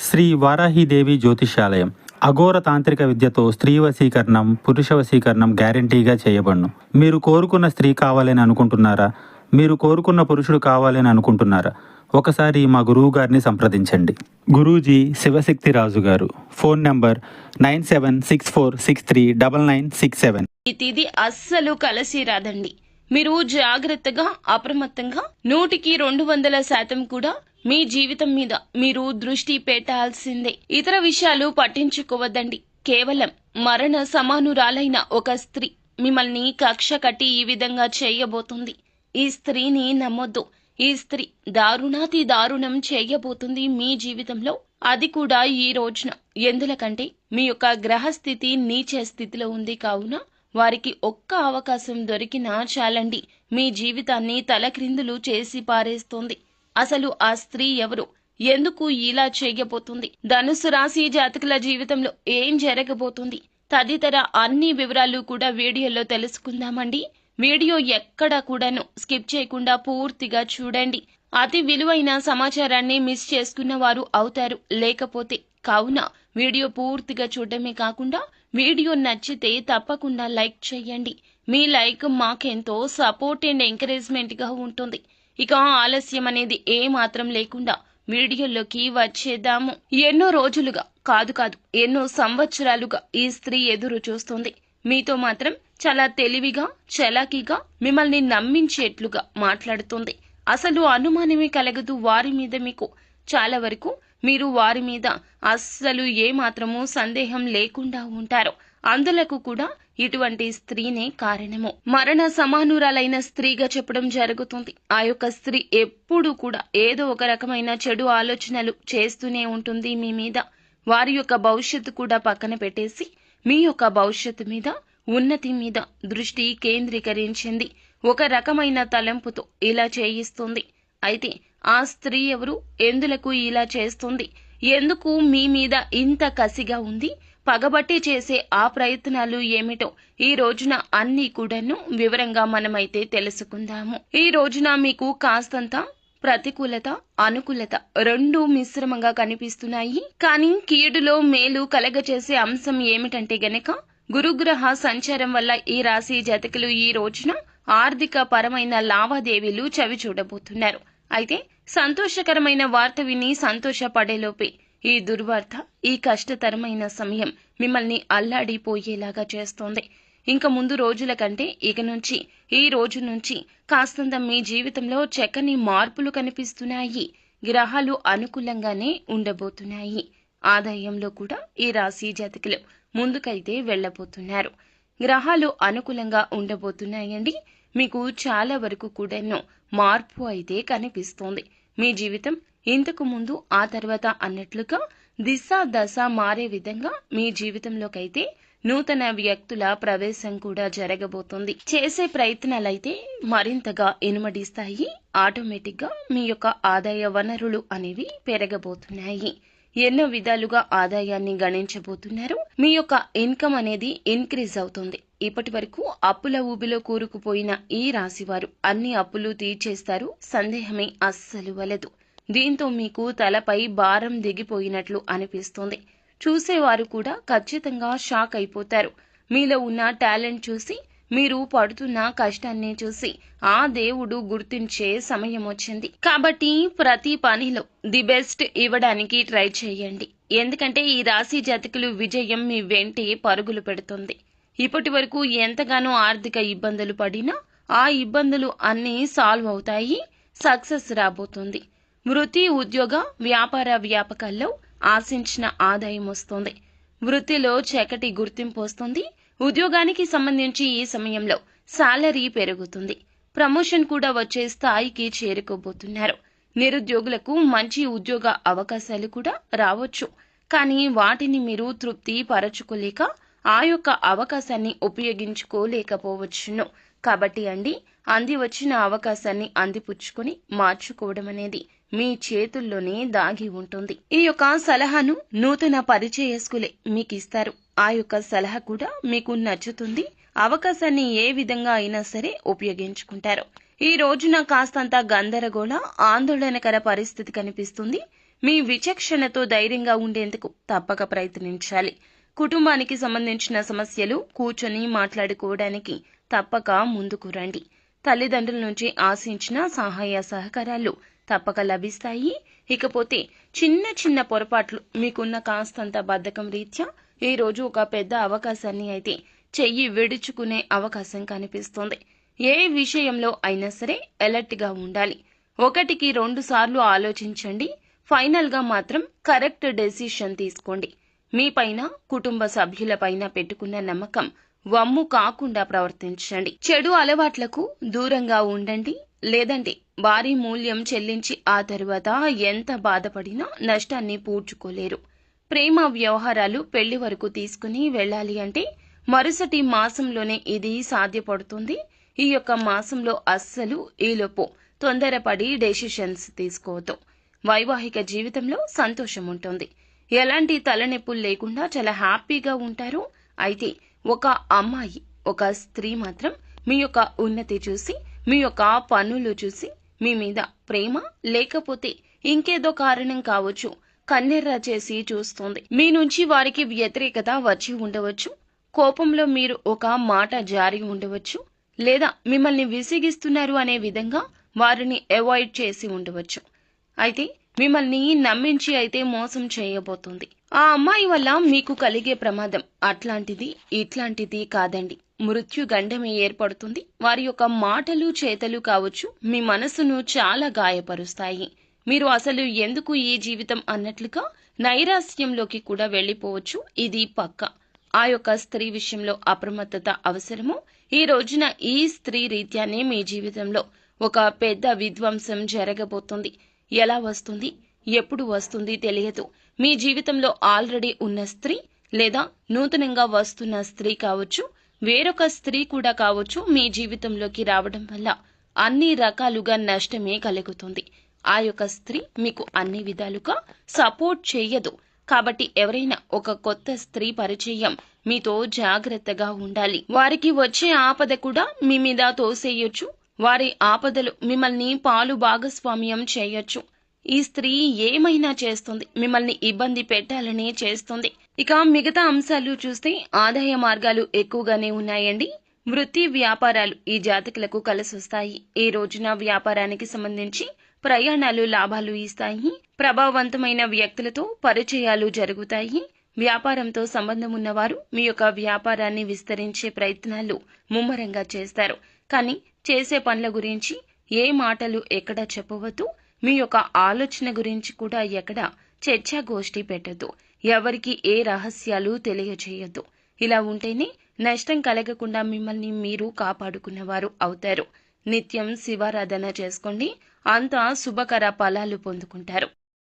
శ్రీ వారాహిదేవి జ్యోతిష్యాలయం అఘోర తాంత్రిక విద్యతో స్త్రీ వశీకరణం, పురుష వశీకరణం గ్యారంటీగా చేయబడును. మీరు కోరుకున్న స్త్రీ కావాలని అనుకుంటున్నారా? మీరు కోరుకున్న పురుషుడు కావాలని అనుకుంటున్నారా? ఒకసారి మా గురువు గారిని సంప్రదించండి. గురూజీ శివశక్తి రాజు గారు. Phone number 9764639967. ఈ తిథి అస్సలు కలిసి రాదండి. మీరు జాగ్రత్తగా, అప్రమత్తంగా 100% కూడా మీ జీవితం మీద మీరు దృష్టి పెట్టాల్సిందే. ఇతర విషయాలు పట్టించుకోవద్దండి. కేవలం మరణ సమానురాలైన ఒక స్త్రీ మిమ్మల్ని కక్ష కట్టి ఈ విధంగా చేయబోతుంది. ఈ స్త్రీని నమ్మొద్దు. ఈ స్త్రీ దారుణాతి దారుణం చేయబోతుంది మీ జీవితంలో. అది కూడా ఈ రోజున. ఎందుకంటే మీ యొక్క గ్రహస్థితి నీచ స్థితిలో ఉంది కావున వారికి ఒక్క అవకాశం దొరికినా చాలండి, మీ జీవితాన్ని తలక్రిందులు చేసి పారేస్తోంది. అసలు ఆ స్త్రీ ఎవరు? ఎందుకు ఇలా చేయబోతుంది? ధనుసు రాశి జాతకుల జీవితంలో ఏం జరగబోతుంది? తదితర అన్ని వివరాలు కూడా వీడియోలో తెలుసుకుందామండి. వీడియో ఎక్కడా కూడాను స్కిప్ చేయకుండా పూర్తిగా చూడండి. అతి విలువైన సమాచారాన్ని మిస్ చేసుకున్న వారు అవుతారు. లేకపోతే కావున వీడియో పూర్తిగా చూడటమే కాకుండా వీడియో నచ్చితే తప్పకుండా లైక్ చేయండి. మీ లైక్ మాకెంతో సపోర్ట్ అండ్ ఎంకరేజ్మెంట్ గా ఉంటుంది. ఇక ఆలస్యం అనేది ఏ మాత్రం లేకుండా వీడియోలోకి వచ్చేద్దాము. ఎన్నో రోజులుగా కాదు ఎన్నో సంవత్సరాలుగా ఈ స్త్రీ ఎదురు చూస్తుంది. మీతో మాత్రం చాలా తెలివిగా, చలాకీగా మిమ్మల్ని నమ్మించేట్లుగా మాట్లాడుతుంది. అసలు అనుమానమే కలగదు వారి మీద మీకు. చాలా వరకు మీరు వారి మీద అస్సలు ఏమాత్రమూ సందేహం లేకుండా ఉంటారు. అందులకు కూడా ఇటువంటి స్త్రీనే కారణము. మరణ సమానురాలైన స్త్రీగా చెప్పడం జరుగుతుంది. ఆ యొక్క స్త్రీ ఎప్పుడూ కూడా ఏదో ఒక రకమైన చెడు ఆలోచనలు చేస్తూనే ఉంటుంది మీ మీద. వారి యొక్క భవిష్యత్తు కూడా పక్కన పెట్టేసి మీ యొక్క భవిష్యత్తు మీద, ఉన్నతి మీద దృష్టి కేంద్రీకరించింది. ఒక రకమైన తలంపుతో ఇలా చేయిస్తుంది. అయితే ఆ స్త్రీ ఎవరు? ఎందులకు ఇలా చేస్తుంది? ఎందుకు మీ మీద ఇంత కసిగా ఉంది? పగబట్టి చేసే ఆ ప్రయత్నాలు ఏమిటో ఈ రోజున అన్ని కూడాను వివరంగా మనమైతే తెలుసుకుందాము. ఈ రోజున మీకు కాస్తంత ప్రతికూలత, అనుకూలత రెండూ మిశ్రమంగా కనిపిస్తున్నాయి. కానీ కీడులో మేలు కలగచేసే అంశం ఏమిటంటే గనక గురుగ్రహ సంచారం వల్ల ఈ రాశి జాతకులు ఈ రోజున ఆర్థిక పరమైన లావాదేవీలు చవి చూడబోతున్నారు. అయితే సంతోషకరమైన వార్త విని సంతోషపడేలోపే ఈ దుర్వార్త, ఈ కష్టతరమైన సమయం మిమ్మల్ని అల్లాడిపోయేలాగా చేస్తోంది. ఇంక ముందు రోజుల కంటే ఇక నుంచి, ఈ రోజు నుంచి కాస్తంత మీ జీవితంలో చక్కని మార్పులు కనిపిస్తున్నాయి. గ్రహాలు అనుకూలంగానే ఉండబోతున్నాయి. ఆదాయంలో కూడా ఈ రాశి జాతకులు ముందుకైతే వెళ్లబోతున్నారు. గ్రహాలు అనుకూలంగా ఉండబోతున్నాయండి. మీకు చాలా వరకు కూడాను మార్పు అయితే కనిపిస్తోంది. మీ జీవితం ఇంతకు ముందు, ఆ తర్వాత అన్నట్లుగా దిశ దశ మారే విధంగా మీ జీవితంలోకైతే నూతన వ్యక్తుల ప్రవేశం కూడా జరగబోతోంది. చేసే ప్రయత్నాలైతే మరింతగా ఇనుమడిస్తాయి. ఆటోమేటిక్ గా మీ యొక్క ఆదాయ వనరులు అనేవి పెరగబోతున్నాయి. ఎన్నో విధాలుగా ఆదాయాన్ని గణించబోతున్నారు. మీ యొక్క ఇన్కమ్ అనేది ఇంక్రీజ్ అవుతుంది. ఇప్పటి వరకు అప్పుల ఊబిలో కూరుకుపోయిన ఈ రాశివారు అన్ని అప్పులు తీర్చేస్తారు. సందేహమే అస్సలు వలదు. దీంతో మీకు తలపై భారం దిగిపోయినట్లు అనిపిస్తుంది. చూసేవారు కూడా ఖచ్చితంగా షాక్ అయిపోతారు. మీలో ఉన్న టాలెంట్ చూసి, మీరు పడుతున్న కష్టాన్ని చూసి ఆ దేవుడు గుర్తించే సమయం వచ్చింది. కాబట్టి ప్రతి పనిలో ది బెస్ట్ ఇవ్వడానికి ట్రై చేయండి. ఎందుకంటే ఈ రాశి జాతకులు విజయం మీ వెంటే పరుగులు పెడుతుంది. ఇప్పటి వరకు ఎంతగానో ఆర్థిక ఇబ్బందులు పడినా ఆ ఇబ్బందులు అన్నీ సాల్వ్ అవుతాయి. సక్సెస్ రాబోతుంది. వృత్తి, ఉద్యోగ, వ్యాపార వ్యాపకాల్లో ఆశించిన ఆదాయం వస్తుంది. వృత్తిలో చక్కటి గుర్తింపు వస్తుంది. ఉద్యోగానికి సంబంధించి ఈ సమయంలో సాలరీ పెరుగుతుంది. ప్రమోషన్ కూడా వచ్చే స్థాయికి చేరుకోబోతున్నారు. నిరుద్యోగులకు మంచి ఉద్యోగ అవకాశాలు కూడా రావచ్చు. కానీ వాటిని మీరు తృప్తి పరచుకోలేక ఆ యొక్క అవకాశాన్ని ఉపయోగించుకోలేకపోవచ్చును. కాబట్టి అంది వచ్చిన అవకాశాన్ని అందిపుచ్చుకొని మార్చుకోవడం అనేది మీ చేతుల్లోనే దాగి ఉంటుంది. ఈ యొక్క సలహాను నూతన పరిచయస్కులే మీకు ఇస్తారు. ఆ యొక్క సలహా కూడా మీకు నచ్చుతుంది. అవకాశాన్ని ఏ విధంగా అయినా సరే ఉపయోగించుకుంటారు. ఈ రోజున కాస్తంత గందరగోళ, ఆందోళనకర పరిస్థితి కనిపిస్తుంది. మీ విచక్షణతో ధైర్యంగా ఉండేందుకు తప్పక ప్రయత్నించాలి. కుటుంబానికి సంబంధించిన సమస్యలు కూర్చొని మాట్లాడుకోవడానికి తప్పక ముందుకు రండి. తల్లిదండ్రుల నుంచి ఆశించిన సహాయ సహకారాలు తప్పక లభిస్తాయి. ఇకపోతే చిన్న చిన్న పొరపాట్లు మీకున్న కాస్తంత బద్ధకం రీత్యా ఈ రోజు ఒక పెద్ద అవకాశాన్ని అయితే చెయ్యి విడుచుకునే అవకాశం కనిపిస్తోంది. ఏ విషయంలో అయినా సరే అలర్ట్ గా ఉండాలి. 1కి 2 సార్లు ఆలోచించండి. ఫైనల్ గా మాత్రం కరెక్ట్ డెసిషన్ తీసుకోండి. మీ పైన కుటుంబ సభ్యుల పైన పెట్టుకున్న నమ్మకం వమ్ము కాకుండా ప్రవర్తించండి. చెడు అలవాట్లకు దూరంగా ఉండండి. లేదంటే భారీ మూల్యం చెల్లించి ఆ తరువాత ఎంత బాధపడినా నష్టాన్ని పూడ్చుకోలేరు. ప్రేమ వ్యవహారాలు పెళ్లి వరకు తీసుకుని వెళ్ళాలి అంటే మరుసటి మాసంలోనే ఇది సాధ్యపడుతుంది. ఈ యొక్క మాసంలో అస్సలు ఈలోపు తొందరపడి డెసిషన్స్ తీసుకోవద్దు. వైవాహిక జీవితంలో సంతోషం ఉంటుంది. ఎలాంటి తలనొప్పులు లేకుండా చాలా హ్యాపీగా ఉంటారు. అయితే ఒక అమ్మాయి, ఒక స్త్రీ మాత్రం మీ యొక్క ఉన్నతి చూసి, మీ యొక్క పనులు చూసి మీ మీద ప్రేమ లేకపోతే ఇంకేదో కారణం కావచ్చు కన్నెర్ర చేసి చూస్తుంది. మీ నుంచి వారికి వ్యతిరేకత వచ్చి ఉండవచ్చు. కోపంలో మీరు ఒక మాట జారి ఉండవచ్చు. లేదా మిమ్మల్ని విసిగిస్తున్నారు అనే విధంగా వారిని అవాయిడ్ చేసి ఉండవచ్చు. అయితే మిమ్మల్ని నమ్మించి అయితే మోసం చేయబోతుంది. ఆ అమ్మాయి వల్ల మీకు కలిగే ప్రమాదం అట్లాంటిది ఇట్లాంటిది కాదండి. మృత్యుగండమే ఏర్పడుతుంది. వారి యొక్క మాటలు చేతలు కావచ్చు మీ మనసును చాలా గాయపరుస్తాయి. మీరు అసలు ఎందుకు ఈ జీవితం అన్నట్లుగా నైరాశ్యంలోకి కూడా వెళ్లిపోవచ్చు. ఇది పక్క. ఆ యొక్క స్త్రీ విషయంలో అప్రమత్తత అవసరము. ఈ రోజున ఈ స్త్రీ రీత్యానే మీ జీవితంలో ఒక పెద్ద విధ్వంసం జరగబోతుంది. ఎలా వస్తుంది, ఎప్పుడు వస్తుంది తెలియదు. మీ జీవితంలో ఆల్రెడీ ఉన్న స్త్రీ లేదా నూతనంగా వస్తున్న స్త్రీ కావచ్చు, వేరొక స్త్రీ కూడా కావచ్చు మీ జీవితంలోకి రావడం వల్ల అన్ని రకాలుగా నష్టమే కలుగుతుంది. ఆ యొక్క స్త్రీ మీకు అన్ని విధాలుగా సపోర్ట్ చేయదు. కాబట్టి ఎవరైనా ఒక కొత్త స్త్రీ పరిచయం మీతో జాగ్రత్తగా ఉండాలి. వారికి వచ్చే ఆపద కూడా మీ మీద తోసేయొచ్చు. వారి ఆపదలు మిమ్మల్ని పాలు భాగస్వామ్యం చేయొచ్చు. ఈ స్త్రీ ఏమైనా చేస్తుంది, మిమ్మల్ని ఇబ్బంది పెట్టాలని చేస్తుంది. ఇక మిగతా అంశాలు చూస్తే ఆదాయ మార్గాలు ఎక్కువగానే ఉన్నాయండి. వృత్తి వ్యాపారాలు ఈ జాతకులకు కలిసొస్తాయి. ఈ రోజున వ్యాపారానికి సంబంధించి ప్రయాణాలు లాభాలు ఇస్తాయి. ప్రభావవంతమైన వ్యక్తులతో పరిచయాలు జరుగుతాయి. వ్యాపారంతో సంబంధం ఉన్నవారు మీ యొక్క వ్యాపారాన్ని విస్తరించే ప్రయత్నాలు ముమ్మరంగా చేస్తారు. కానీ చేసే పనుల గురించి ఏ మాటలు ఎక్కడ చెప్పవద్దు. మీ యొక్క ఆలోచన గురించి కూడా ఎక్కడ చర్చాగోష్ఠి పెట్టద్దు. ఎవరికి ఏ రహస్యాలు తెలియజేయద్దు. ఇలా ఉంటేనే నష్టం కలగకుండా మిమ్మల్ని మీరు కాపాడుకున్నవారు అవుతారు. నిత్యం శివారాధన చేసుకోండి. అంతా శుభకర ఫలాలు పొందుకుంటారు.